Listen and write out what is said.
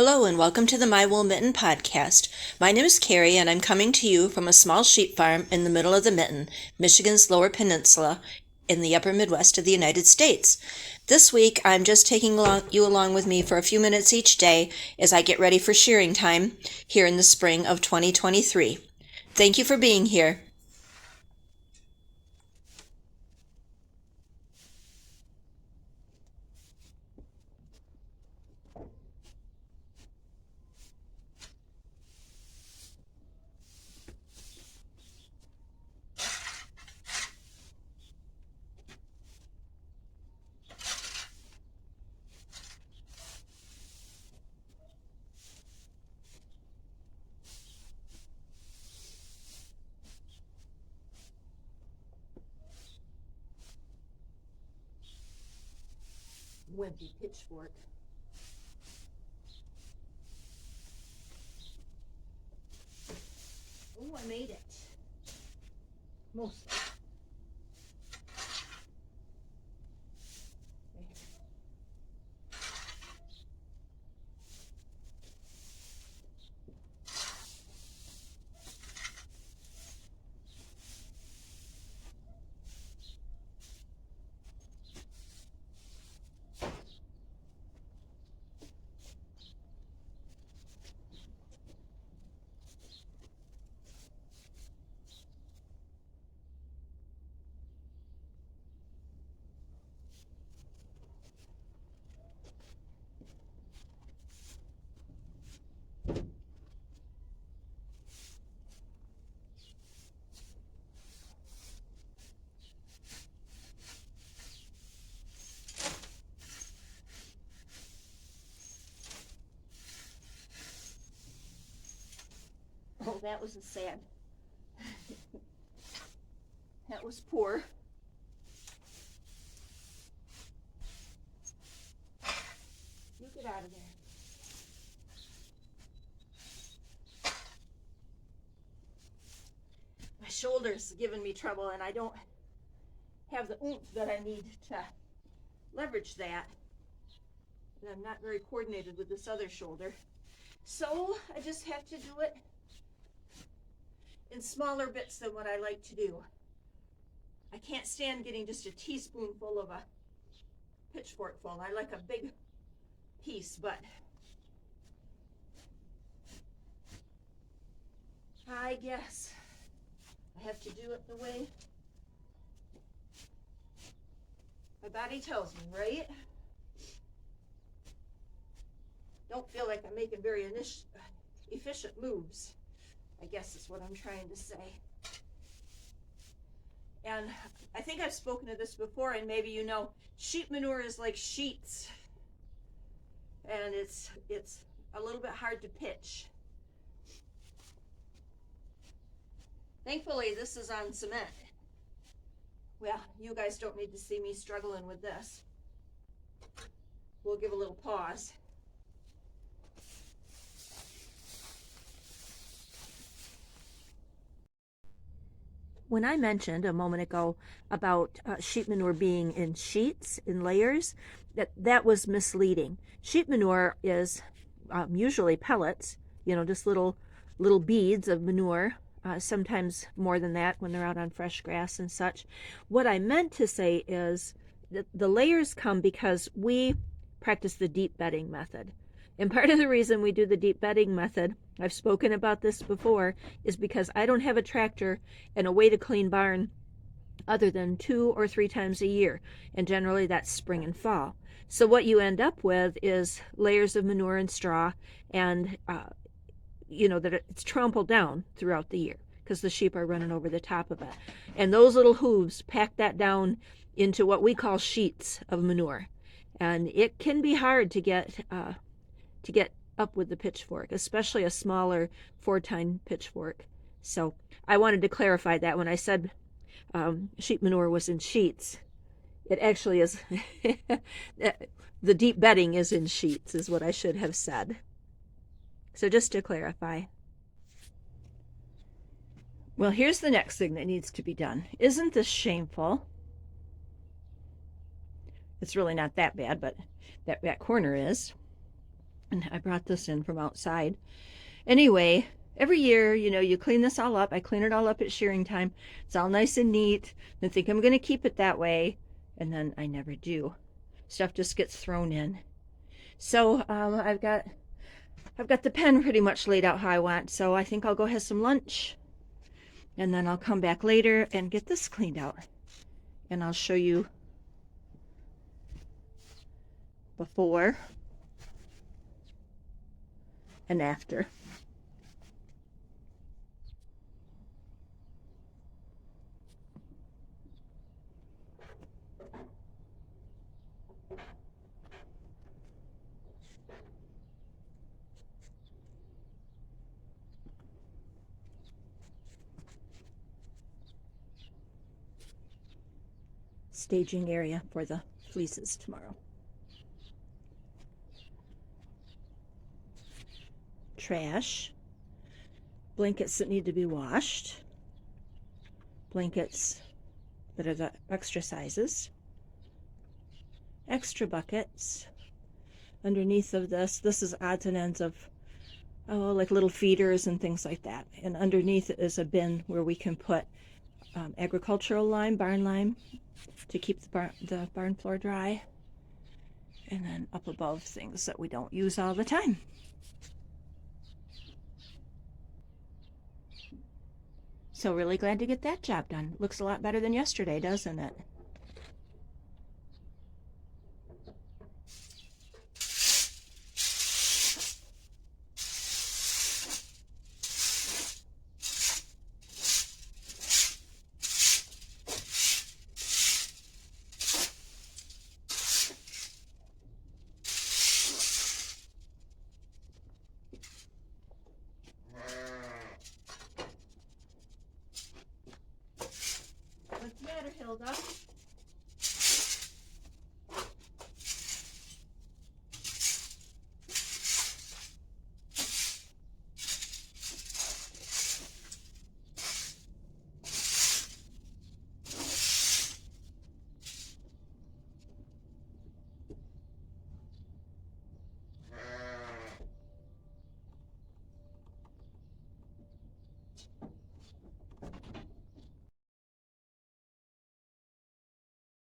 Hello and welcome to the My Wool Mitten podcast. My name is Carrie and I'm coming to you from a small sheep farm in the middle of the Mitten, Michigan's Lower Peninsula in the upper Midwest of the United States. This week I'm just taking you along with me for a few minutes each day as I get ready for shearing time here in the spring of 2023. Thank you for being here. Wimpy pitchfork. Oh, I made it. Mostly. Oh, that was a sad. That was poor. You get out of there. My shoulder's giving me trouble and I don't have the oomph that I need to leverage that. And I'm not very coordinated with this other shoulder. So I just have to do it in smaller bits than what I like to do. I can't stand getting just a teaspoonful of a pitchfork full. I like a big piece, but I guess I have to do it the way my body tells me, right? Don't feel like I'm making very efficient moves, I guess is what I'm trying to say. And I think I've spoken of this before, and maybe you know, sheep manure is like sheets, and it's a little bit hard to pitch. Thankfully, this is on cement. Well, you guys don't need to see me struggling with this. We'll give a little pause. When I mentioned a moment ago about sheep manure being in sheets, in layers, that was misleading. Sheep manure is usually pellets, just little beads of manure, sometimes more than that when they're out on fresh grass and such. What I meant to say is that the layers come because we practice the deep bedding method. And part of the reason we do the deep bedding method, I've spoken about this before, is because I don't have a tractor and a way to clean barn other than 2 or 3 times a year. And generally that's spring and fall. So what you end up with is layers of manure and straw, and that it's trampled down throughout the year because the sheep are running over the top of it. And those little hooves pack that down into what we call sheets of manure. And it can be hard to get up with the pitchfork, especially a smaller 4-tine pitchfork. So I wanted to clarify that when I said sheep manure was in sheets. It actually is, the deep bedding is in sheets is what I should have said. So just to clarify. Well, here's the next thing that needs to be done. Isn't this shameful? It's really not that bad, but that corner is. And I brought this in from outside. Anyway, every year, you clean this all up. I clean it all up at shearing time. It's all nice and neat. I think I'm going to keep it that way. And then I never do. Stuff just gets thrown in. So I've got the pen pretty much laid out how I want. So I think I'll go have some lunch. And then I'll come back later and get this cleaned out. And I'll show you before and after. Staging area for the fleeces tomorrow. Trash, blankets that need to be washed, blankets that are the extra sizes, extra buckets. Underneath of this is odds and ends of, like little feeders and things like that. And underneath is a bin where we can put agricultural lime, barn lime, to keep the barn floor dry. And then up above, things that we don't use all the time. So really glad to get that job done. Looks a lot better than yesterday, doesn't it? What's the matter, Hilda?